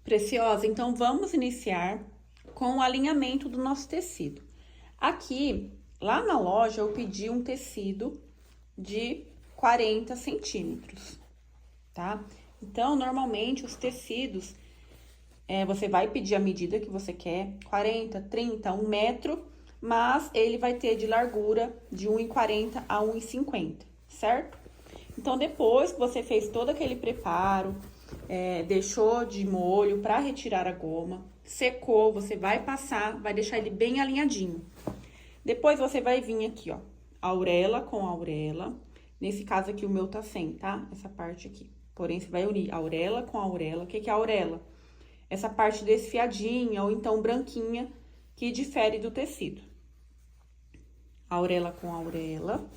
Preciosa, então vamos iniciar com o alinhamento do nosso tecido. Aqui, lá na loja, eu pedi um tecido de 40 centímetros, tá? Então, normalmente, os tecidos, você vai pedir a medida que você quer, 40, 30, 1 metro, mas ele vai ter de largura de 1,40 a 1,50, certo? Então, depois que você fez todo aquele preparo, deixou de molho para retirar a goma, secou, você vai passar, vai deixar ele bem alinhadinho. Depois você vai vir aqui, ó, aurela com aurela. Nesse caso aqui o meu tá sem, tá? Essa parte aqui. Porém, você vai unir aurela com aurela. O que que é aurela? Essa parte desfiadinha ou então branquinha que difere do tecido. Aurela com aurela.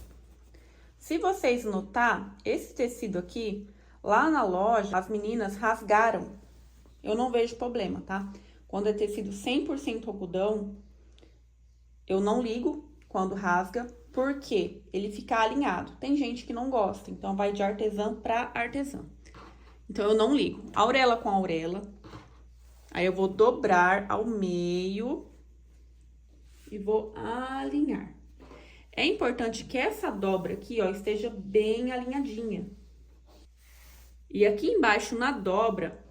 Se vocês notar, esse tecido aqui, lá na loja, as meninas rasgaram. Eu não vejo problema, tá? Quando é tecido 100% algodão, eu não ligo quando rasga, porque ele fica alinhado. Tem gente que não gosta, então vai de artesã para artesã. Então, eu não ligo. Aurela com aurela. Aí, eu vou dobrar ao meio e vou alinhar. É importante que essa dobra aqui, ó, esteja bem alinhadinha. E aqui embaixo, na dobra,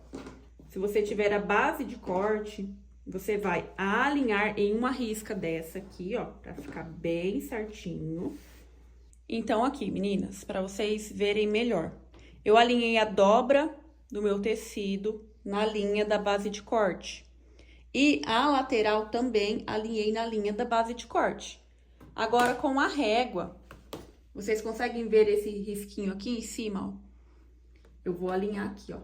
se você tiver a base de corte, você vai alinhar em uma risca dessa aqui, ó, pra ficar bem certinho. Então, aqui, meninas, pra vocês verem melhor. Eu alinhei a dobra do meu tecido na linha da base de corte. E a lateral também alinhei na linha da base de corte. Agora, com a régua, vocês conseguem ver esse risquinho aqui em cima, ó? Eu vou alinhar aqui, ó,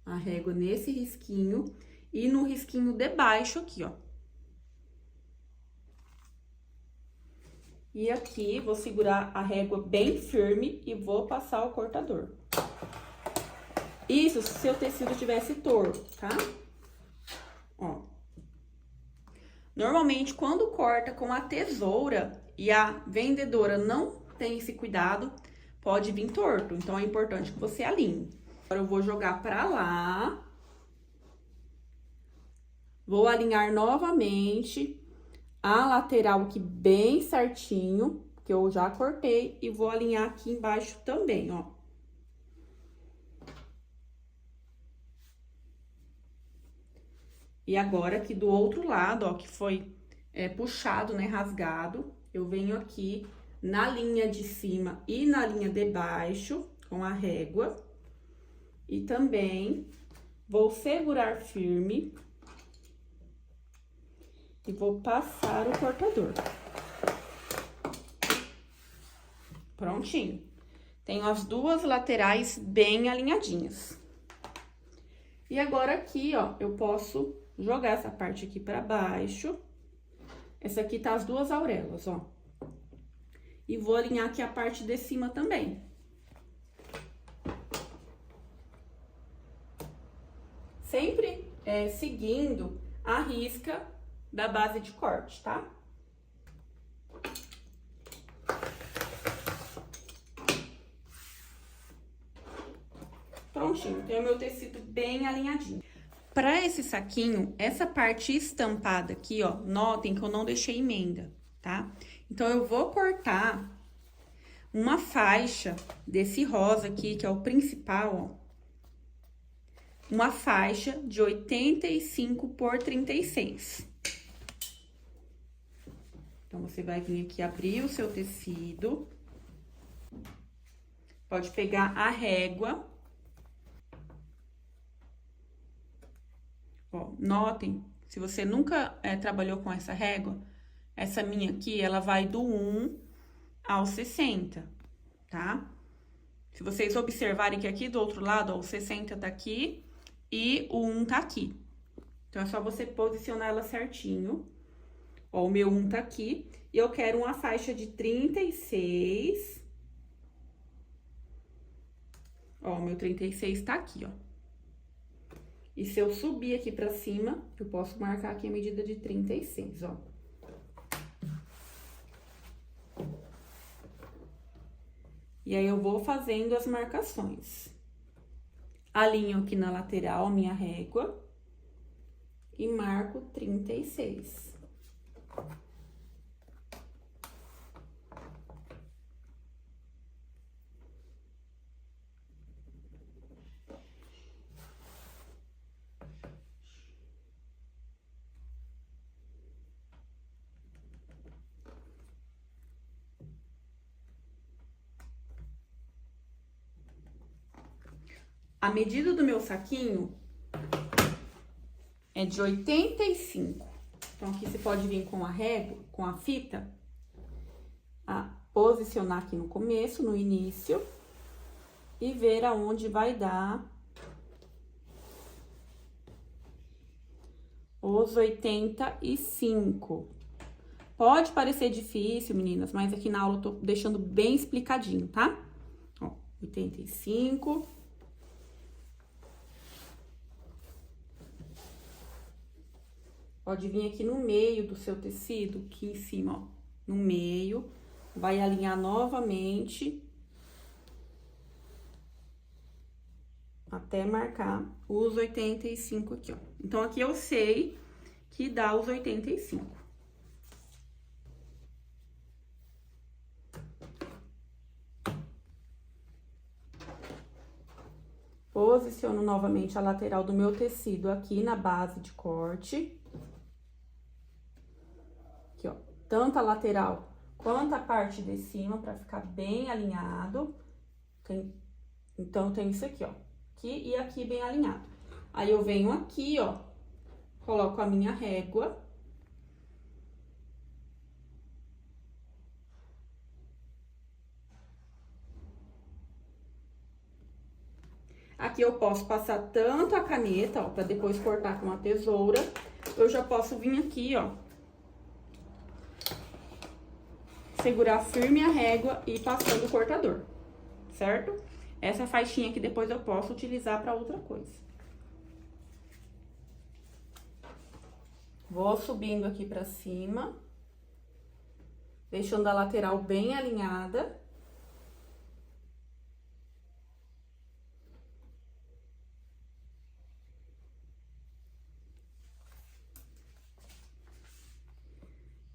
a régua nesse risquinho e no risquinho de baixo aqui, ó. E aqui, vou segurar a régua bem firme e vou passar o cortador. Isso se seu tecido tivesse torto, tá? Ó. Normalmente, quando corta com a tesoura e a vendedora não tem esse cuidado, pode vir torto. Então, é importante que você alinhe. Agora, eu vou jogar pra lá. Vou alinhar novamente a lateral aqui bem certinho, que eu já cortei, e vou alinhar aqui embaixo também, ó. E agora, aqui do outro lado, ó, que foi puxado, né, rasgado, eu venho aqui na linha de cima e na linha de baixo, com a régua. E também vou segurar firme e vou passar o cortador. Prontinho. Tenho as duas laterais bem alinhadinhas. E agora aqui, ó, eu posso jogar essa parte aqui pra baixo. Essa aqui tá as duas aurelas, ó. E vou alinhar aqui a parte de cima também. Sempre seguindo a risca da base de corte, tá? Prontinho, tem o meu tecido bem alinhadinho. Para esse saquinho, essa parte estampada aqui, ó, notem que eu não deixei emenda, tá? Então, eu vou cortar uma faixa desse rosa aqui, que é o principal, ó. Uma faixa de 85 por 36. Então, você vai vir aqui abrir o seu tecido. Pode pegar a régua. Ó, notem, se você nunca trabalhou com essa régua, essa minha aqui, ela vai do 1 ao 60, tá? Se vocês observarem que aqui do outro lado, ó, o 60 tá aqui e o 1 tá aqui. Então, é só você posicionar ela certinho. Ó, o meu 1 tá aqui e eu quero uma faixa de 36. Ó, o meu 36 tá aqui, ó. E se eu subir aqui pra cima, eu posso marcar aqui a medida de 36, ó. E aí, eu vou fazendo as marcações. Alinho aqui na lateral a minha régua. e marco 36. A medida do meu saquinho é de 85. Então, aqui você pode vir com a régua, com a fita, posicionar aqui no começo, no início, e ver aonde vai dar os 85. Pode parecer difícil, meninas, mas aqui na aula eu tô deixando bem explicadinho, tá? Ó, 85. Pode vir aqui no meio do seu tecido, aqui em cima, ó, no meio. Vai alinhar novamente até marcar os 85 aqui, ó. Então, aqui eu sei que dá os 85. Posiciono novamente a lateral do meu tecido aqui na base de corte. Aqui, ó, tanto a lateral quanto a parte de cima, pra ficar bem alinhado. Então, tem isso aqui, ó, aqui e aqui bem alinhado. Aí, eu venho aqui, ó, coloco a minha régua. Aqui eu posso passar tanto a caneta, ó, pra depois cortar com a tesoura. Eu já posso vir aqui, ó, segurar firme a régua e ir passando o cortador, certo? Essa faixinha aqui depois eu posso utilizar pra outra coisa. Vou subindo aqui pra cima, deixando a lateral bem alinhada.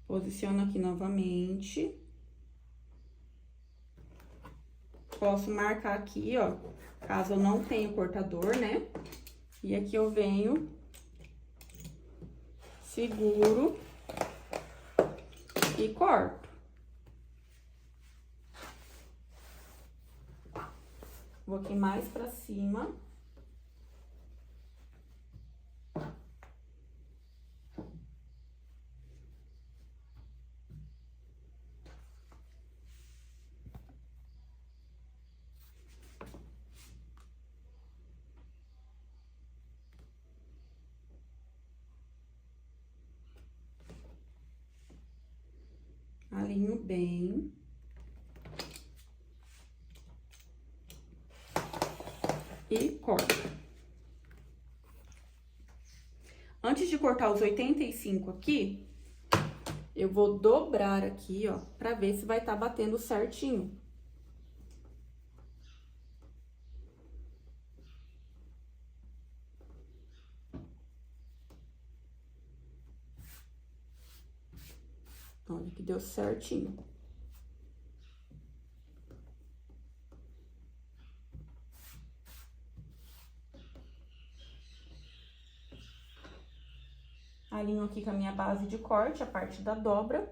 Posiciono aqui novamente. Posso marcar aqui, ó, caso eu não tenha cortador, né? E aqui eu venho, seguro e corto. Vou aqui mais pra cima. Alinho bem. E corto. Antes de cortar os 85 aqui, eu vou dobrar aqui, ó, pra ver se vai tá batendo certinho. Olha que deu certinho. Alinho aqui com a minha base de corte, a parte da dobra.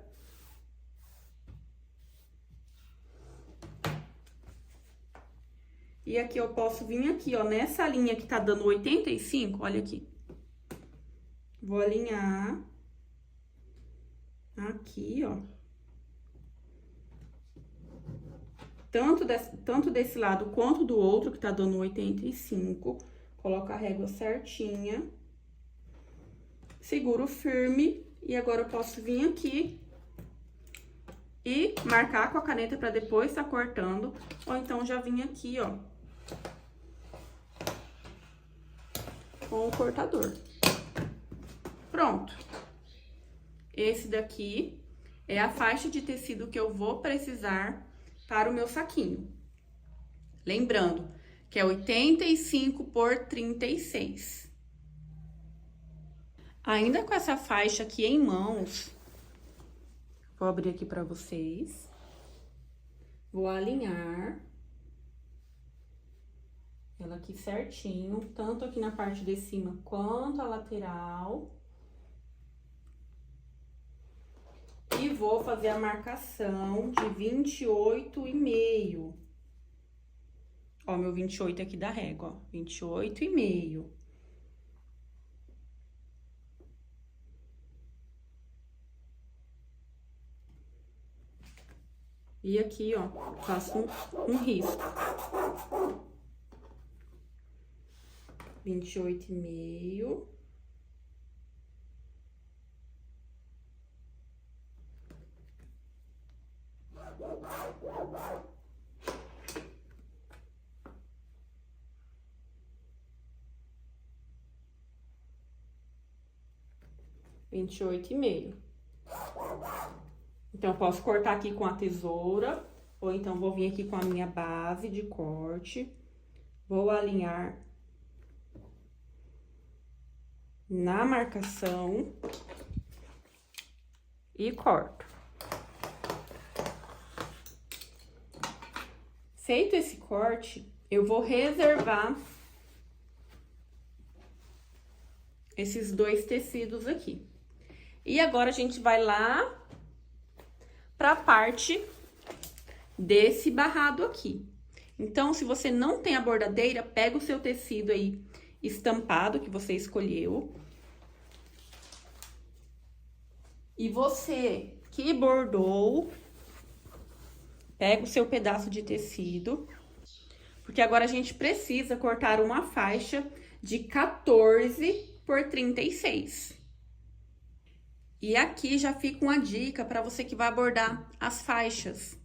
E aqui eu posso vir aqui, ó, nessa linha que tá dando 85, olha aqui. Vou alinhar aqui, ó. Tanto desse lado quanto do outro, que tá dando 85. Coloco a régua certinha. Seguro firme. E agora eu posso vir aqui e marcar com a caneta pra depois tá cortando. Ou então já vim aqui, ó, com o cortador. Pronto. Esse daqui é a faixa de tecido que eu vou precisar para o meu saquinho. Lembrando que é 85 por 36. Ainda com essa faixa aqui em mãos, vou abrir aqui pra vocês. Vou alinhar ela aqui certinho, tanto aqui na parte de cima quanto a lateral. E vou fazer a marcação de 28,5. Ó, meu 28 aqui da régua, ó, 28,5. E aqui, ó, faço um risco. 28,5. Vinte e oito e meio. Então, eu posso cortar aqui com a tesoura, ou então vou vir aqui com a minha base de corte. Vou alinhar na marcação e corto. Feito esse corte, eu vou reservar esses dois tecidos aqui. E agora, a gente vai lá pra parte desse barrado aqui. Então, se você não tem a bordadeira, pega o seu tecido aí estampado que você escolheu. E você que bordou, pega o seu pedaço de tecido, porque agora a gente precisa cortar uma faixa de 14 por 36. E aqui já fica uma dica para você que vai bordar as faixas.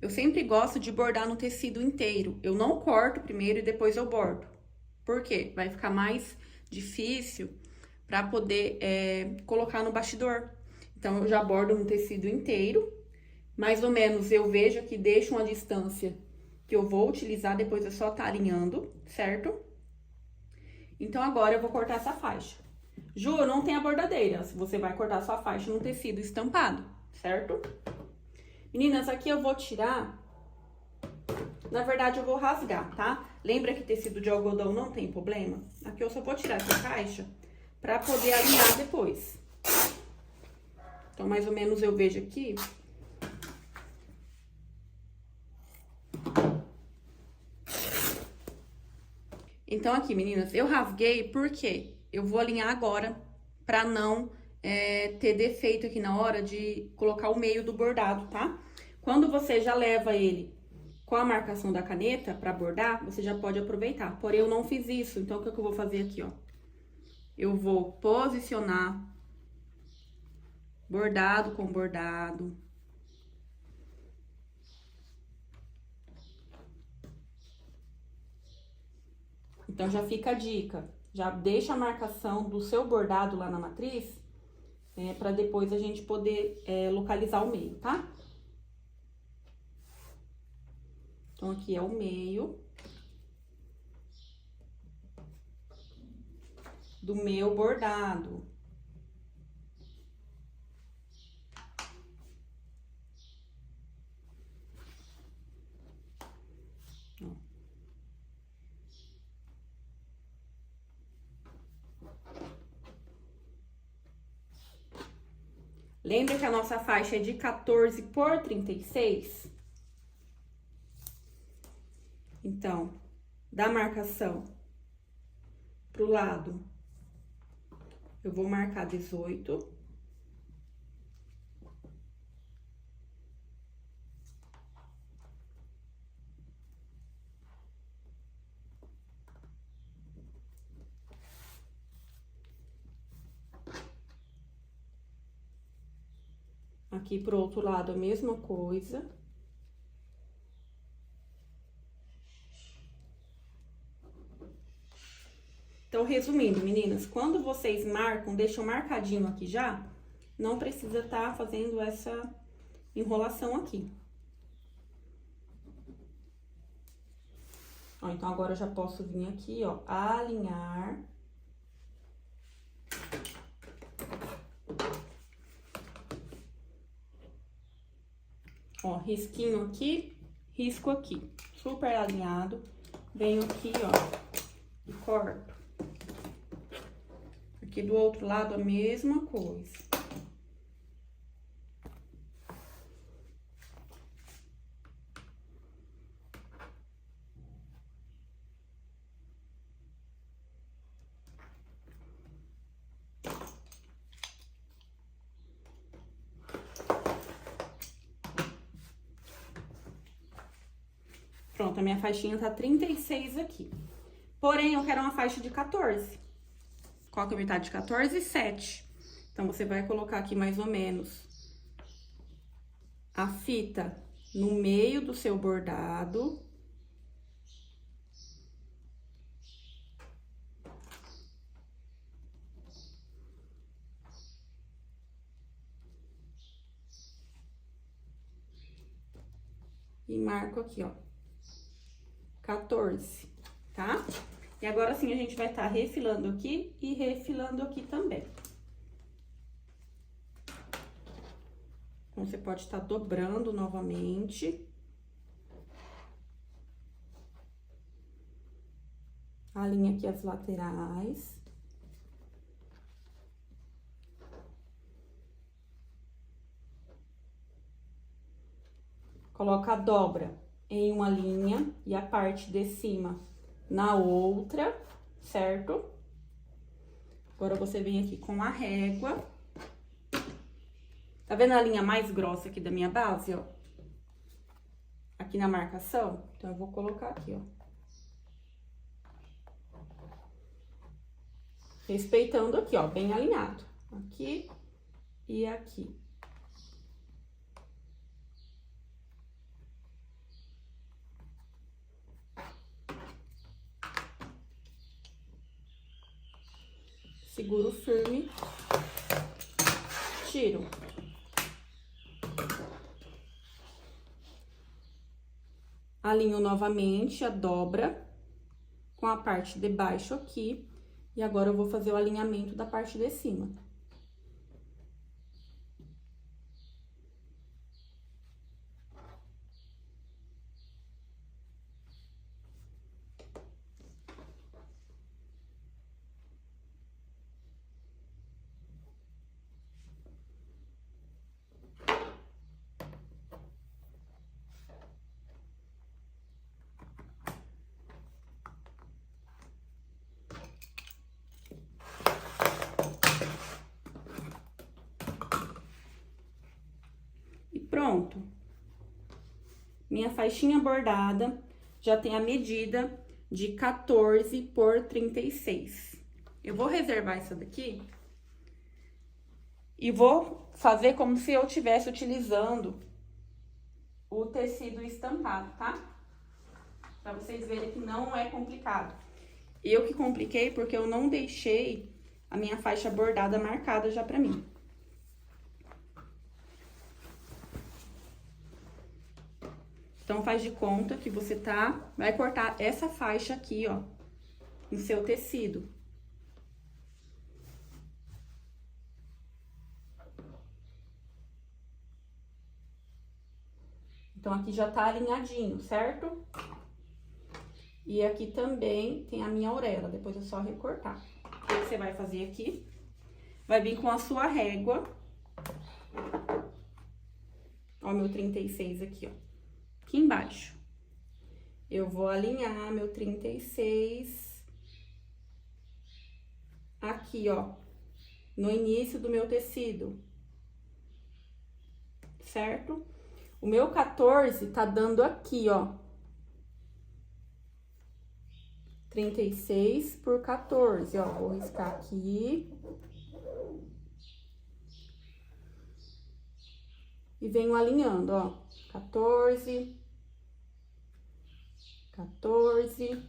Eu sempre gosto de bordar no tecido inteiro. Eu não corto primeiro e depois eu bordo. Por quê? Vai ficar mais difícil para poder colocar no bastidor. Então, eu já bordo no tecido inteiro. Mais ou menos eu vejo que deixo uma distância que eu vou utilizar, depois é só tá alinhando, certo? Então, agora eu vou cortar essa faixa. Ju, não tem a bordadeira, você vai cortar sua faixa no tecido estampado, certo? Meninas, aqui eu vou tirar, na verdade eu vou rasgar, tá? Lembra que tecido de algodão não tem problema? Aqui eu só vou tirar essa faixa pra poder alinhar depois. Então, mais ou menos eu vejo aqui. Então, aqui, meninas, eu rasguei porque eu vou alinhar agora pra não ter defeito aqui na hora de colocar o meio do bordado, tá? Quando você já leva ele com a marcação da caneta pra bordar, você já pode aproveitar. Porém, eu não fiz isso, então o que eu vou fazer aqui, ó? Eu vou posicionar bordado com bordado. Então, já fica a dica, já deixa a marcação do seu bordado lá na matriz, pra depois a gente poder localizar o meio, tá? Então, aqui é o meio do meu bordado. Lembra que a nossa faixa é de 14 por 36? Então, da marcação pro lado, eu vou marcar 18. Aqui pro outro lado, a mesma coisa. Então, resumindo, meninas, quando vocês marcam, deixam marcadinho aqui já, não precisa tá fazendo essa enrolação aqui. Ó, então, agora eu já posso vir aqui, ó, alinhar Ó, risquinho aqui, risco aqui. Super alinhado. Venho aqui, ó, e corto. Aqui do outro lado, a mesma coisa. Pronto, a minha faixinha tá 36 aqui. Porém, eu quero uma faixa de 14. Qual que é a metade de 14? 7. Então, você vai colocar aqui mais ou menos a fita no meio do seu bordado. E marco aqui, ó, 14, tá? E agora sim, a gente vai estar refilando aqui e refilando aqui também. Então, você pode estar dobrando novamente. Alinha aqui as laterais. Coloca a dobra em uma linha e a parte de cima na outra, certo? Agora, você vem aqui com a régua. Tá vendo a linha mais grossa aqui da minha base, ó? Aqui na marcação? Então, eu vou colocar aqui, ó. Respeitando aqui, ó, bem alinhado. Aqui e aqui. Seguro firme, tiro. Alinho novamente a dobra com a parte de baixo aqui. E agora, eu vou fazer o alinhamento da parte de cima. Pronto. Minha faixinha bordada já tem a medida de 14 por 36. Eu vou reservar essa daqui e vou fazer como se eu estivesse utilizando o tecido estampado, tá? Pra vocês verem que não é complicado. Eu que compliquei porque eu não deixei a minha faixa bordada marcada já pra mim. Então, faz de conta que você vai cortar essa faixa aqui, ó, no seu tecido. Então, aqui já tá alinhadinho, certo? E aqui também tem a minha orelha, depois é só recortar. O que você vai fazer aqui? Vai vir com a sua régua. Ó, meu 36 aqui, ó. Aqui embaixo. Eu vou alinhar meu 36 aqui, ó, no início do meu tecido, certo? O meu 14 tá dando aqui, ó, 36 por 14, ó, vou riscar aqui. E venho alinhando, ó, 14, 14,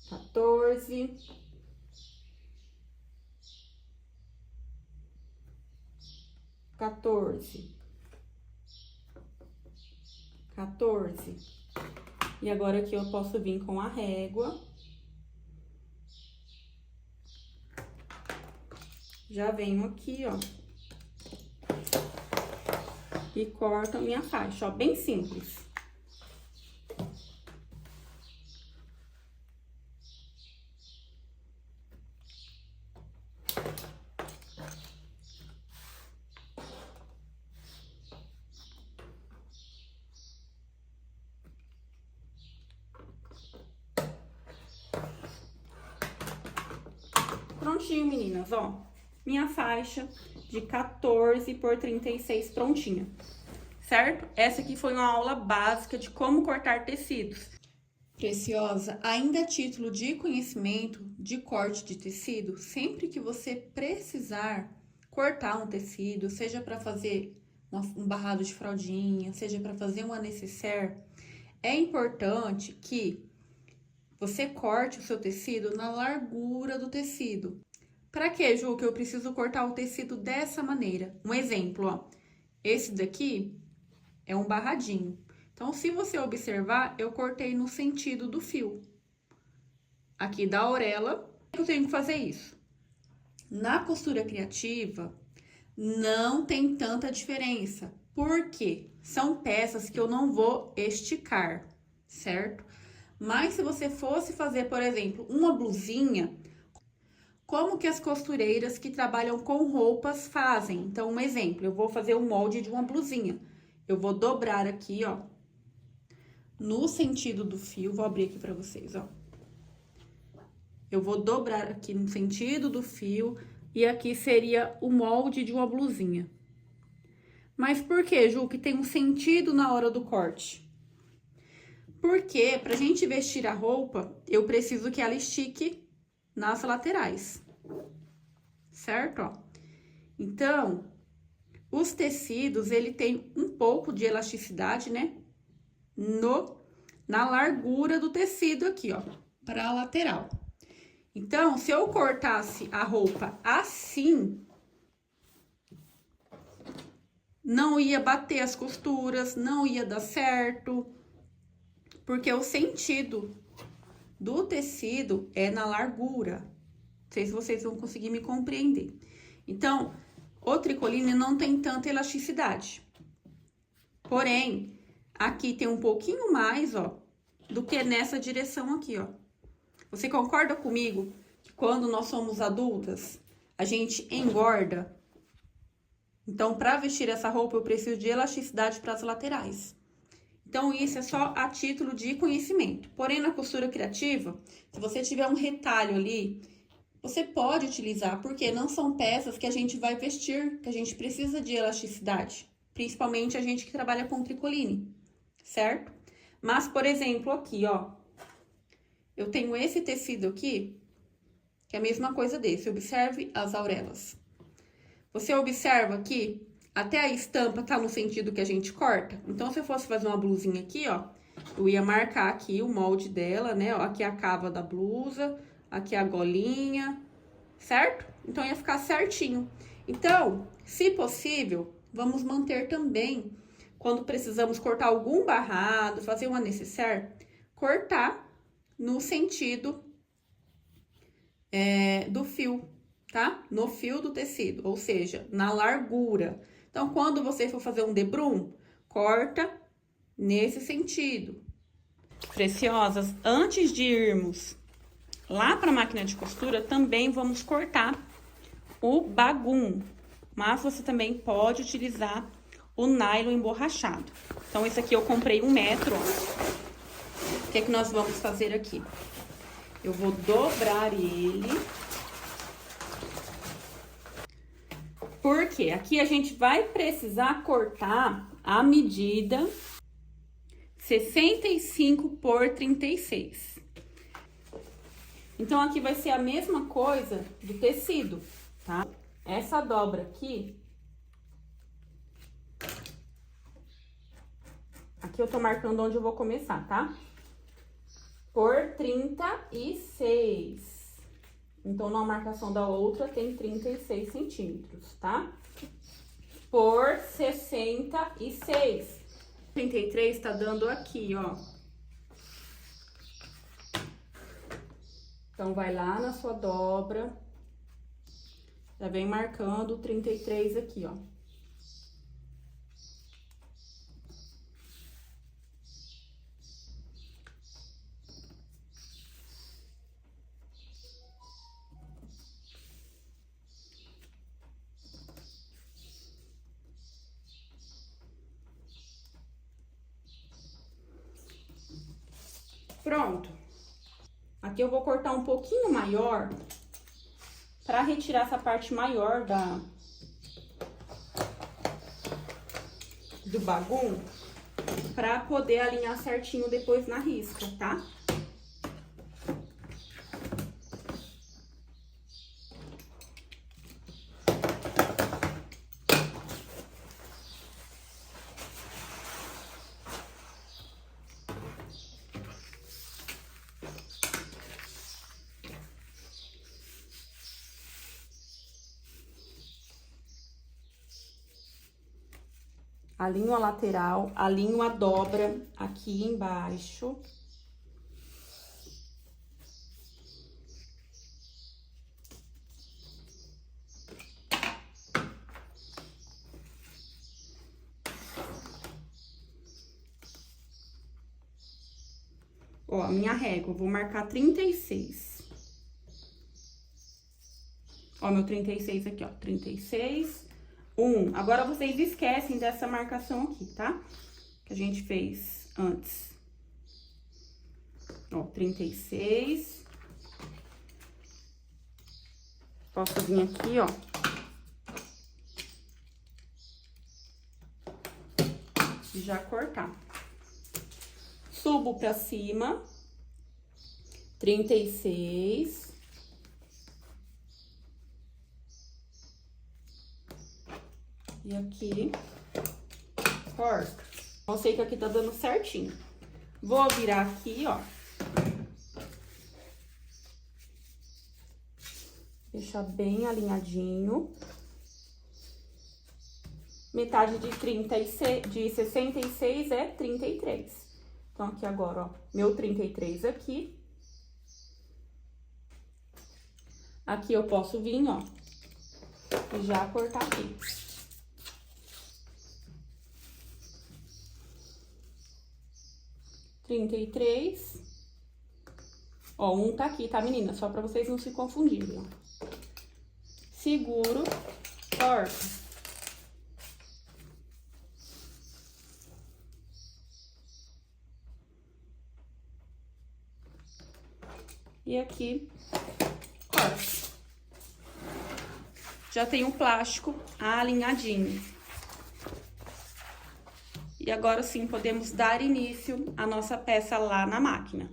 14, 14, 14. E agora aqui eu posso vir com a régua. Já venho aqui, ó. e corto a minha faixa, ó, bem simples. Prontinho, meninas, ó. Minha faixa de 14 por 36 prontinha, certo? Essa aqui foi uma aula básica de como cortar tecidos. Preciosa, ainda a título de conhecimento de corte de tecido, sempre que você precisar cortar um tecido, seja para fazer um barrado de fraldinha, seja para fazer uma nécessaire, é importante que você corte o seu tecido na largura do tecido. Para que, Ju, que eu preciso cortar o tecido dessa maneira? Um exemplo, ó. Esse daqui é um barradinho. Então, se você observar, eu cortei no sentido do fio. Aqui da orelha, eu tenho que fazer isso. Na costura criativa, não tem tanta diferença. Por quê? São peças que eu não vou esticar, certo? Mas se você fosse fazer, por exemplo, uma blusinha, como que as costureiras que trabalham com roupas fazem? Então, um exemplo, eu vou fazer o molde de uma blusinha. Eu vou dobrar aqui, ó, no sentido do fio, vou abrir aqui pra vocês, ó. Eu vou dobrar aqui no sentido do fio e aqui seria o molde de uma blusinha. Mas por que, Ju, que tem um sentido na hora do corte? Porque pra gente vestir a roupa, eu preciso que ela estique nas laterais, certo? Ó. Então, os tecidos, ele tem um pouco de elasticidade, né? Na largura do tecido aqui, ó, para a lateral. Então, se eu cortasse a roupa assim, não ia bater as costuras, não ia dar certo, porque o sentido do tecido é na largura. Não sei se vocês vão conseguir me compreender. Então, o tricoline não tem tanta elasticidade. Porém, aqui tem um pouquinho mais, ó, do que nessa direção aqui, ó. Você concorda comigo que quando nós somos adultas, a gente engorda? Então, para vestir essa roupa, eu preciso de elasticidade para as laterais. Então, isso é só a título de conhecimento. Porém, na costura criativa, se você tiver um retalho ali, você pode utilizar, porque não são peças que a gente vai vestir, que a gente precisa de elasticidade. Principalmente a gente que trabalha com tricoline, certo? Mas, por exemplo, aqui, ó, eu tenho esse tecido aqui, que é a mesma coisa desse. Observe as aurelas. Você observa que até a estampa tá no sentido que a gente corta? Então, se eu fosse fazer uma blusinha aqui, ó, eu ia marcar aqui o molde dela, né? Ó, aqui a cava da blusa, aqui a golinha, certo? Então, ia ficar certinho. Então, se possível, vamos manter também, quando precisamos cortar algum barrado, fazer uma nécessaire, cortar no sentido do fio, tá? No fio do tecido, ou seja, na largura. Então, quando você for fazer um debrum, corta nesse sentido. Preciosas, antes de irmos lá para a máquina de costura, também vamos cortar o bagum. Mas você também pode utilizar o nylon emborrachado. Então, esse aqui eu comprei 1 metro, ó. O que é que nós vamos fazer aqui? Eu vou dobrar ele. Porque aqui a gente vai precisar cortar a medida 65 por 36. Então, aqui vai ser a mesma coisa do tecido, tá? Essa dobra aqui... Aqui eu tô marcando onde eu vou começar, tá? Por 36. Então, na marcação da outra tem 36 centímetros, tá? Por 66. 33 tá dando aqui, ó. Então, vai lá na sua dobra. Já vem marcando 33 aqui, ó. Pronto. Aqui eu vou cortar um pouquinho maior pra retirar essa parte maior do bagulho, pra poder alinhar certinho depois na risca, tá? Alinho a lateral, alinho a dobra aqui embaixo. Ó, a minha régua, eu vou marcar 36. Ó, meu 36 aqui, ó, 36. 1. Agora, vocês esquecem dessa marcação aqui, tá? Que a gente fez antes. Ó, 36. Posso vir aqui, ó. E já cortar. Subo pra cima. 36. E aqui, corta. Eu sei que aqui tá dando certinho. Vou virar aqui, ó. Deixar bem alinhadinho. Metade de 36, de 66 é 33. Então, aqui agora, ó, meu 33 aqui. Aqui eu posso vir, ó, e já cortar aqui. Ó, um tá aqui, tá, menina? Só pra vocês não se confundirem, ó. Seguro, corto. E aqui, corto. Já tem o plástico alinhadinho. E agora sim, podemos dar início à nossa peça lá na máquina.